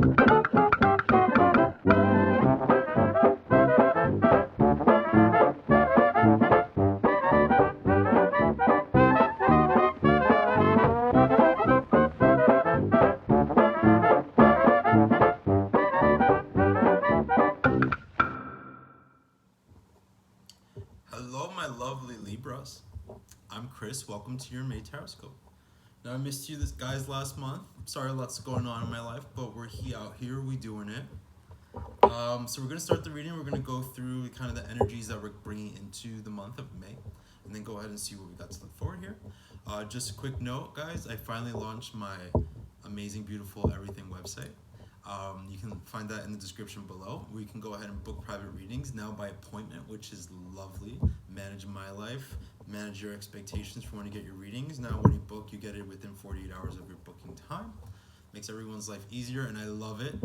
Hello, my lovely Libras. I'm Chris. Welcome to your May Taroscope. Now, I missed you guys last month. Sorry, lots going on in my life, but we're out here. We doing it. So we're gonna start the reading. We're gonna go through kind of the energies that we're bringing into the month of May, and then go ahead and see what we got to look forward here. Just a quick note, guys. I finally launched my amazing, beautiful everything website. You can find that in the description below, where you can go ahead and book private readings now by appointment, which is lovely. Manage my life, manage your expectations for when you get your readings. Now when you book, you get it within 48 hours of your booking time. Makes everyone's life easier, and I love it.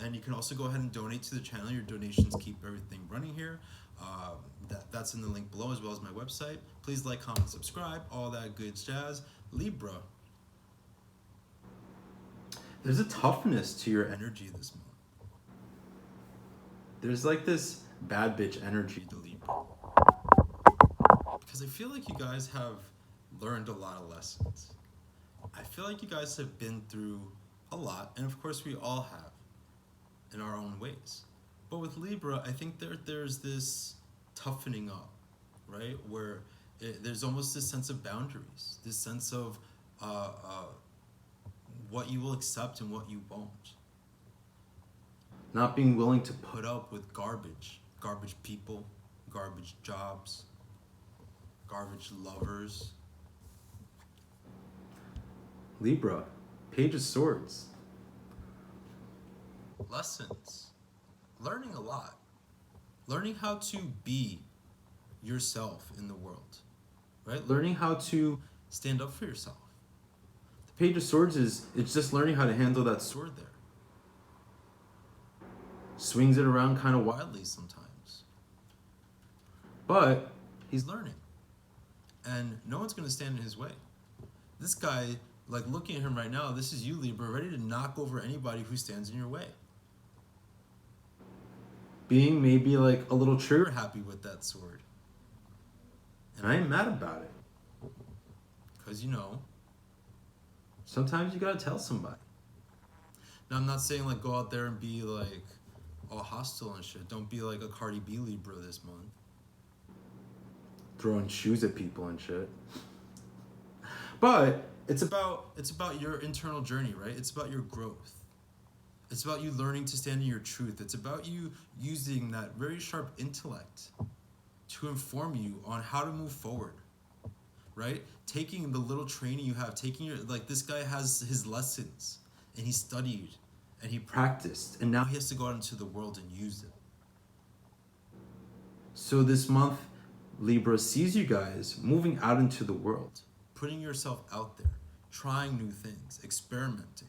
And you can also go ahead and donate to the channel. Your donations keep everything running here. That's in the link below, as well as my website. Please like, comment, subscribe, all that good jazz. Libra. There's a toughness to your energy this month. There's like this bad bitch energy to Libra. Because I feel like you guys have learned a lot of lessons. I feel like you guys have been through a lot, and of course we all have in our own ways. But with Libra, I think there's this toughening up, right? Where there's almost this sense of boundaries, this sense of what you will accept and what you won't. Not being willing to put up with garbage people, garbage jobs, garbage lovers. Libra, Page of Swords. Lessons. Learning a lot. Learning how to be yourself in the world, right? Learning how to stand up for yourself. The Page of Swords it's just learning how to handle that sword there. Swings it around kind of wildly sometimes. But he's learning. And no one's going to stand in his way. This guy, like looking at him right now, this is you, Libra, ready to knock over anybody who stands in your way. Being maybe like a little trigger happy with that sword. And I ain't mad about it. Because, sometimes you gotta tell somebody. Now, I'm not saying like go out there and be like all hostile and shit. Don't be like a Cardi B Libra this month. Throwing shoes at people and shit. But it's about your internal journey, right? It's about your growth. It's about you learning to stand in your truth. It's about you using that very sharp intellect to inform you on how to move forward, right? Taking the little training you have, this guy has his lessons, and he studied, and he practiced, and now he has to go out into the world and use it. So this month, Libra sees you guys moving out into the world, putting yourself out there, trying new things, experimenting,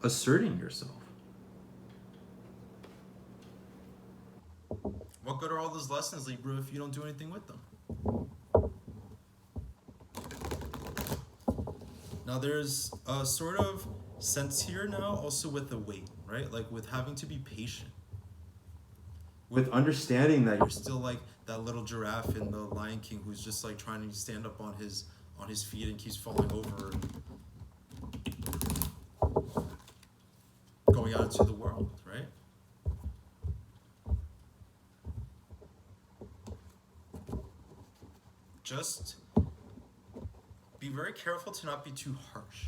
asserting yourself. What good are all those lessons, Libra, if you don't do anything with them? Now there's a sort of sense here now also with the weight, right? Like with having to be patient. With understanding that you're still like that little giraffe in the Lion King who's just like trying to stand up on his feet and keeps falling over and going out into the world, right? Just be very careful to not be too harsh.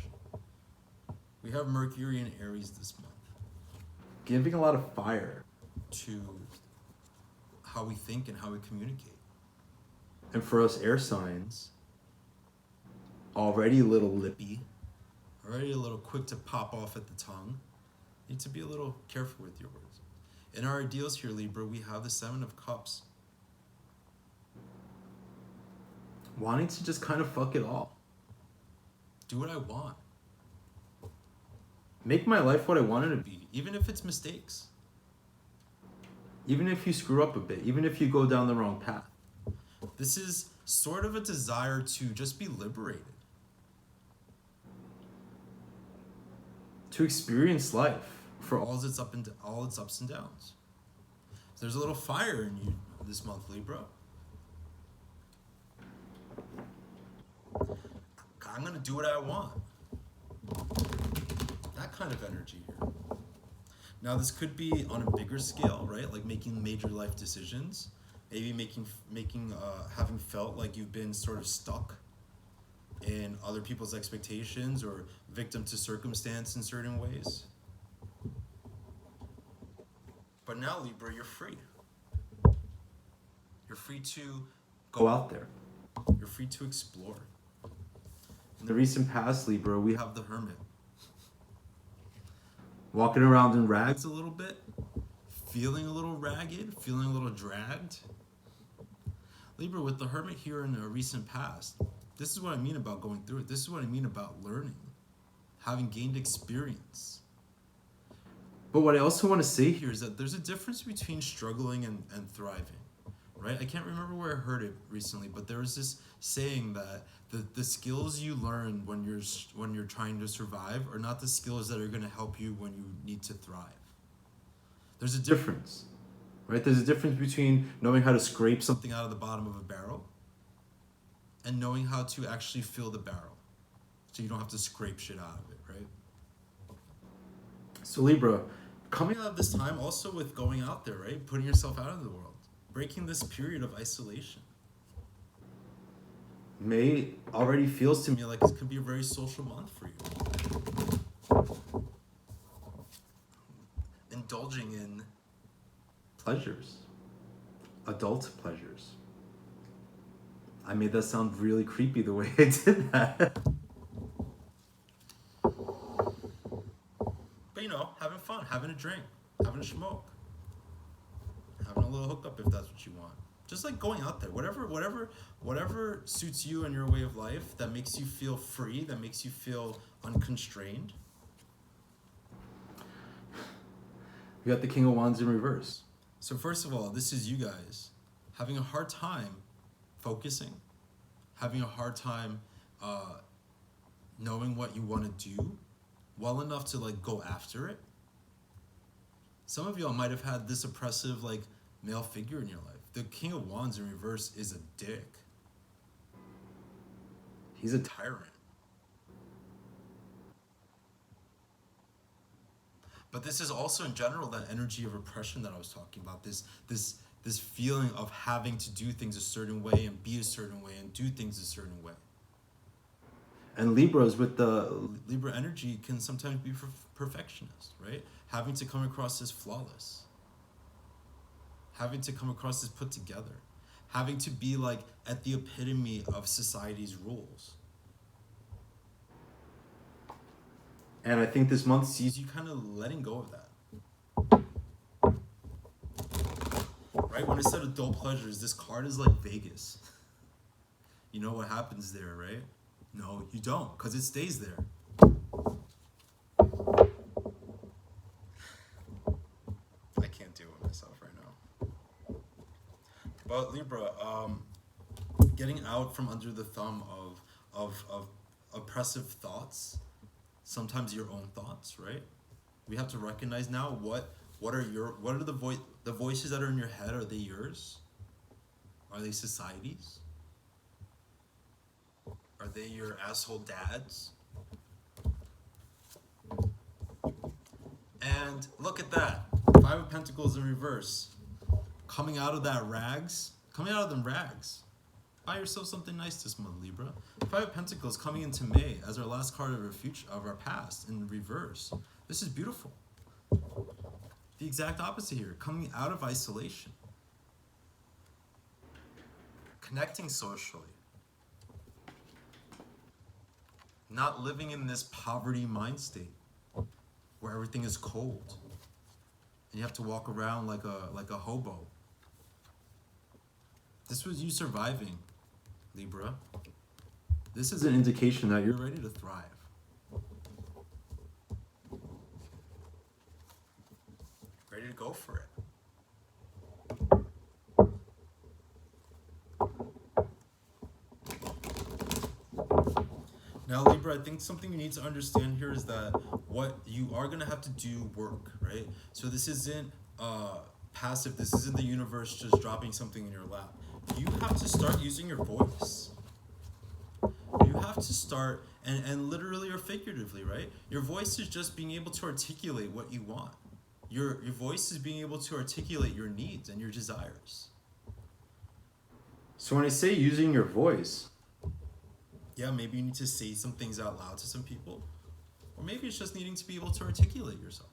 We have Mercury and Aries this month, giving a lot of fire to how we think and how we communicate. And for us air signs, already a little lippy, already a little quick to pop off at the tongue, need to be a little careful with your words. In our ideals here, Libra, we have the 7 of Cups. Wanting to just kind of fuck it all. Do what I want. Make my life what I want it to be, even if it's mistakes. Even if you screw up a bit, even if you go down the wrong path. This is sort of a desire to just be liberated. to experience life for all its ups and downs. There's a little fire in you this month, Libra. I'm gonna do what I want. That kind of energy here. Now this could be on a bigger scale, right? Like making major life decisions. Maybe having felt like you've been sort of stuck in other people's expectations or victim to circumstance in certain ways. But now, Libra, you're free. You're free to go out there. You're free to explore. In the recent past, Libra, we have the Hermit. Walking around in rags a little bit, feeling a little ragged, feeling a little dragged. Libra, with the Hermit here in the recent past, this is what I mean about going through it. This is what I mean about learning, having gained experience. But what I also want to say here is that there's a difference between struggling and thriving, right? I can't remember where I heard it recently, but there was this saying that the skills you learn when you're trying to survive are not the skills that are going to help you when you need to thrive. There's a difference, right? There's a difference between knowing how to scrape something out of the bottom of a barrel and knowing how to actually fill the barrel so you don't have to scrape shit out of it, right? So Libra, coming out of this time also with going out there, right? Putting yourself out into the world, breaking this period of isolation. May already feels to me like it could be a very social month for you. Indulging in pleasures, adult pleasures. I made that sound really creepy the way I did that. But you know, having fun, having a drink, having a smoke, having a little hookup if that's what you want. Just like going out there, whatever suits you and your way of life, that makes you feel free, that makes you feel unconstrained. We got the King of Wands in reverse. So first of all, this is you guys having a hard time focusing, having a hard time knowing what you want to do well enough to like go after it. Some of y'all might have had this oppressive like male figure in your life. The King of Wands in reverse is a dick. He's a tyrant. But this is also in general that energy of oppression that I was talking about. This feeling of having to do things a certain way and be a certain way and do things a certain way. And Libras with the Libra energy can sometimes be perfectionist, right? Having to come across as flawless. Having to come across as put together. Having to be like at the epitome of society's rules. And I think this month sees you kind of letting go of that. Right? When it said adult pleasures, this card is like Vegas. You know what happens there, right? No, you don't, because it stays there. I can't deal with myself right now. But Libra, getting out from under the thumb of oppressive thoughts, sometimes your own thoughts, right? We have to recognize now what are the voices that are in your head, are they yours? Are they society's? Are they your asshole dad's? And look at that. Five of Pentacles in reverse. Coming out of them rags. Buy yourself something nice this month, Libra. Five of Pentacles coming into May as our last card of our future, of our past, in reverse. This is beautiful. The exact opposite here. Coming out of isolation. Connecting socially. Not living in this poverty mind state where everything is cold and you have to walk around like a hobo. This was you surviving, Libra. This is an indication that you're ready to thrive. Ready to go for it. Now, Libra, I think something you need to understand here is that what you are going to have to do work, right? So this isn't passive. This isn't the universe just dropping something in your lap. You have to start using your voice. You have to start, and literally or figuratively, right? Your voice is just being able to articulate what you want. Your voice is being able to articulate your needs and your desires. So when I say using your voice, yeah, maybe you need to say some things out loud to some people. Or maybe it's just needing to be able to articulate yourself.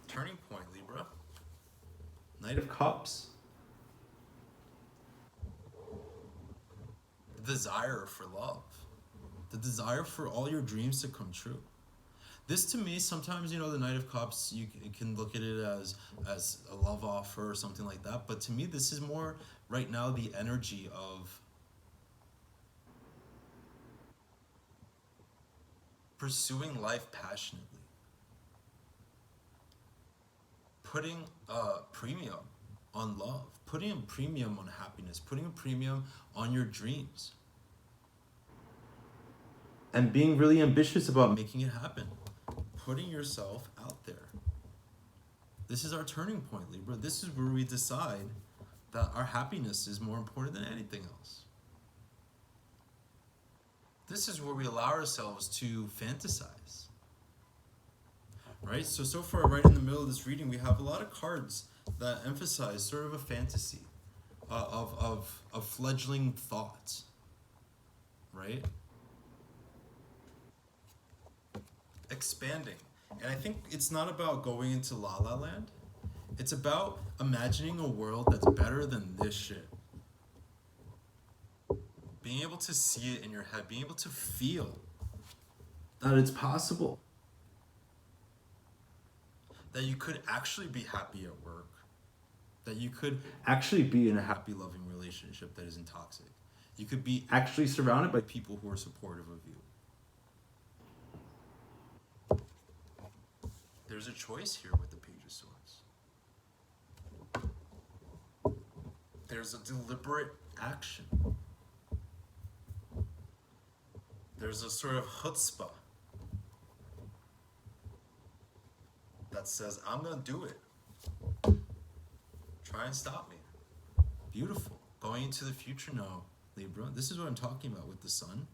Turning point, Libra. Knight of Cups. The desire for love. The desire for all your dreams to come true. This to me, sometimes, the Knight of Cups, you can look at it as a love offer or something like that. But to me, this is more right now the energy of pursuing life passionately, putting a premium on love, putting a premium on happiness, putting a premium on your dreams, and being really ambitious about making it happen, putting yourself out there. This is our turning point, Libra. This is where we decide that our happiness is more important than anything else. This is where we allow ourselves to fantasize, right? So far, right in the middle of this reading, we have a lot of cards that emphasize sort of a fantasy of fledgling thoughts, right? Expanding. And I think it's not about going into La La Land. It's about imagining a world that's better than this shit. Being able to see it in your head, being able to feel that it's possible. That you could actually be happy at work. That you could actually be in a happy, loving relationship that isn't toxic. You could be actually surrounded by people who are supportive of you. There's a choice here with the Page of Swords. There's a deliberate action. There's a sort of chutzpah that says, I'm going to do it. Try and stop me. Beautiful. Going into the future now, Libra. This is what I'm talking about with the sun.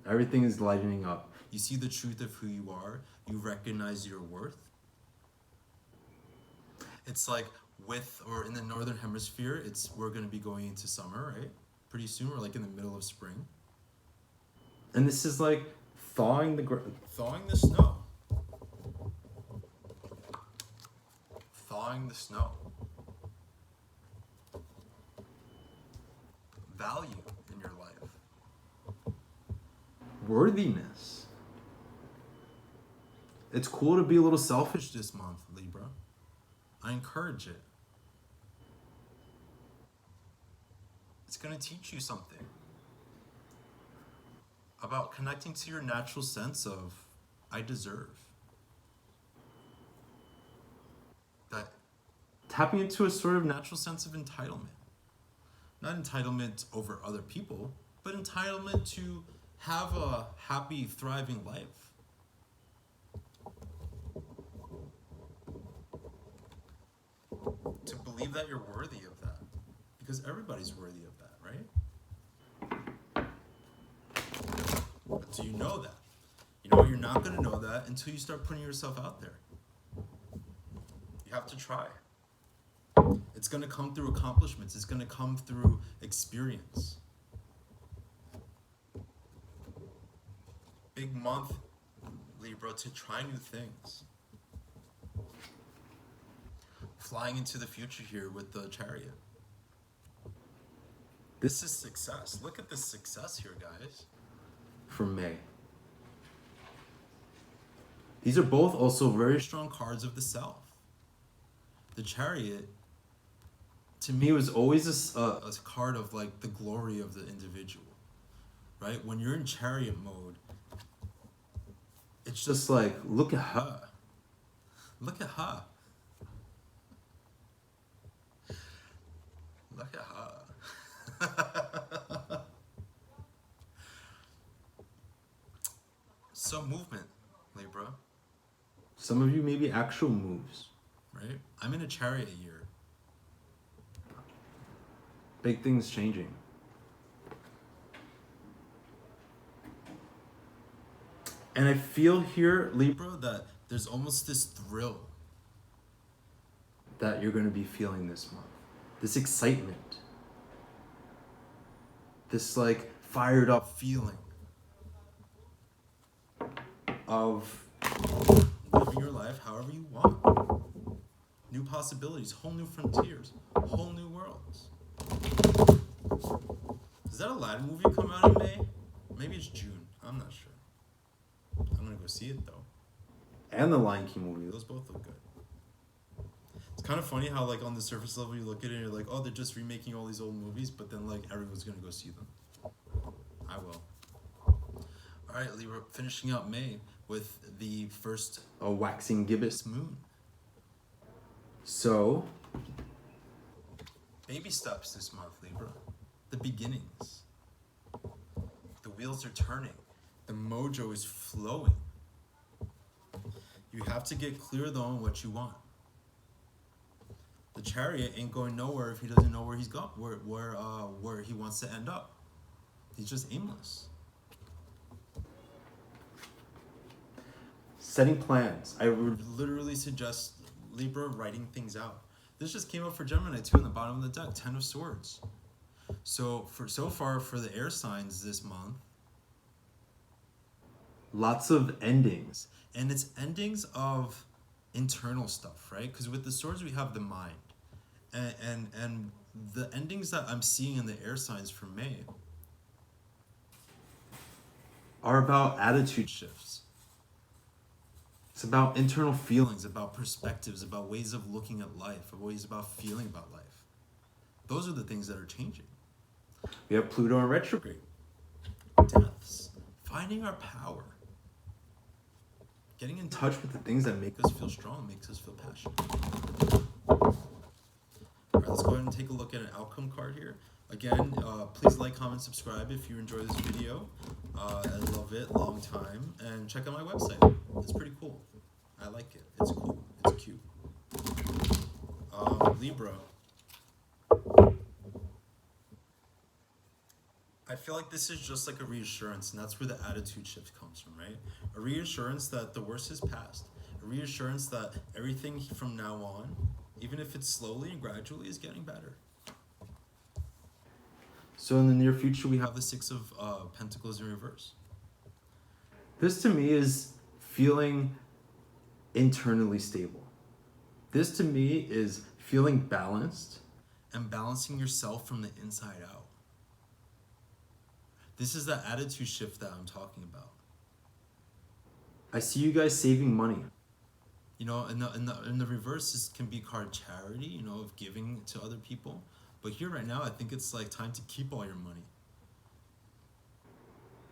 Everything is lightening up. You see the truth of who you are. You recognize your worth. It's like in the northern hemisphere, we're going to be going into summer, right? Pretty soon, we're like in the middle of spring. And this is like thawing the snow. Thawing the snow. Value in your life. Worthiness. It's cool to be a little selfish this month, Libra. I encourage it. It's going to teach you something about connecting to your natural sense of, I deserve. That tapping into a sort of natural sense of entitlement. Not entitlement over other people, but entitlement to have a happy, thriving life. To believe that you're worthy of that. Because everybody's worthy of that, right? But do you know that? You're not going to know that until you start putting yourself out there. You have to try. It's going to come through accomplishments. It's going to come through experience. Big month, Libra, to try new things. Flying into the future here with the Chariot. This is success. Look at this success here, guys. For May. These are both also very strong cards of the Self. The Chariot, to me, was always a card of like the glory of the individual, right? When you're in Chariot mode, it's just like, look at her. Look at her. Look at her. Some movement, Libra, Some of you maybe actual moves. right? I'm in a chariot year. Big things changing. And I feel here, Libra, Libra, that there's almost this thrill. that you're going to be feeling this month. This excitement. This like fired up Feeling of living your life however you want. New possibilities, whole new frontiers, whole new worlds. Does that Aladdin movie come out in May? Maybe it's June. I'm not sure. I'm gonna go see it though. and the Lion King movie. Those both look good. It's kind of funny how like on the surface level you look at it and you're like, oh, they're just remaking all these old movies, but then like everyone's gonna go see them. I will. All right, Libra, finishing out May with the first A waxing gibbous. moon. So, Baby steps this month, Libra. The beginnings. The wheels are turning. The mojo is flowing. You have to get clear though on what you want. The chariot ain't going nowhere if he doesn't know where he's going, where he wants to end up. He's just aimless. setting plans. I would literally suggest Libra writing things out. This just came up for Gemini too in the bottom of the deck, 10 of Swords. So far for the air signs this month, lots of endings. and it's endings of internal stuff, right? Because with the swords we have the mind, and the endings that I'm seeing in the air signs for May Are about attitude shifts. It's about internal Feelings, about perspectives, about ways of looking at life, ways about feeling about life. Those are the things that are changing. We have Pluto in retrograde. Deaths, finding our power, getting in touch with the things that make us feel strong, makes us feel passionate. All right, let's go ahead and take a look at an outcome card here. Again, please like, comment, subscribe if you enjoy this video. I love it, long time. And check out my website. It's pretty cool. I like it. It's cool. It's cute. Libra. I feel like this is just like a reassurance, and that's where the attitude shift comes from, right? A reassurance that the worst is past. A reassurance that everything from now on, even if it's slowly and gradually, is getting better. So in the near future, we We have have the Six of Pentacles in reverse. this. To me is feeling internally stable. This to me is feeling balanced. And balancing yourself from the inside out. This is the attitude shift that I'm talking about. I see you guys saving money. You know, in the reverse, this can be called charity, you know, of giving to other people. But here right now, I think it's like time to keep all your money.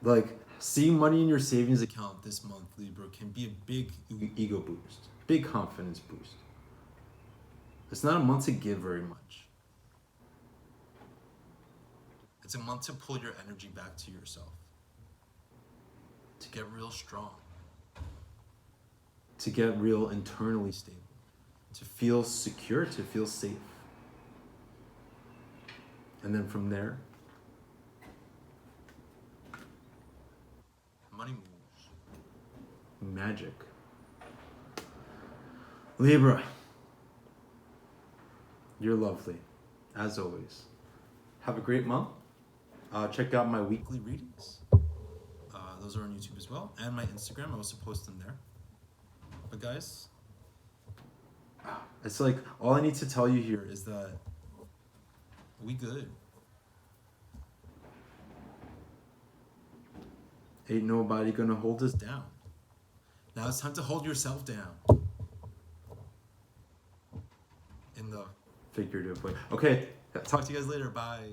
Like seeing money in your savings Account this month, Libra, can be a big ego boost, big confidence boost. It's not a month to give very much. It's a month to pull your energy back to yourself. To get real strong. To get real internally stable. To feel secure, to feel safe. And then from there, Money moves. magic. Libra, you're lovely, as always. Have a great month. Check out my weekly Readings. Those are on YouTube as well. And my Instagram, I also post them there. But guys, It's like all I need to tell you here here is that we good. ain't nobody gonna hold us down. Down. Now it's time to hold yourself down. In the Figurative way. Okay, talk to you guys later. Bye.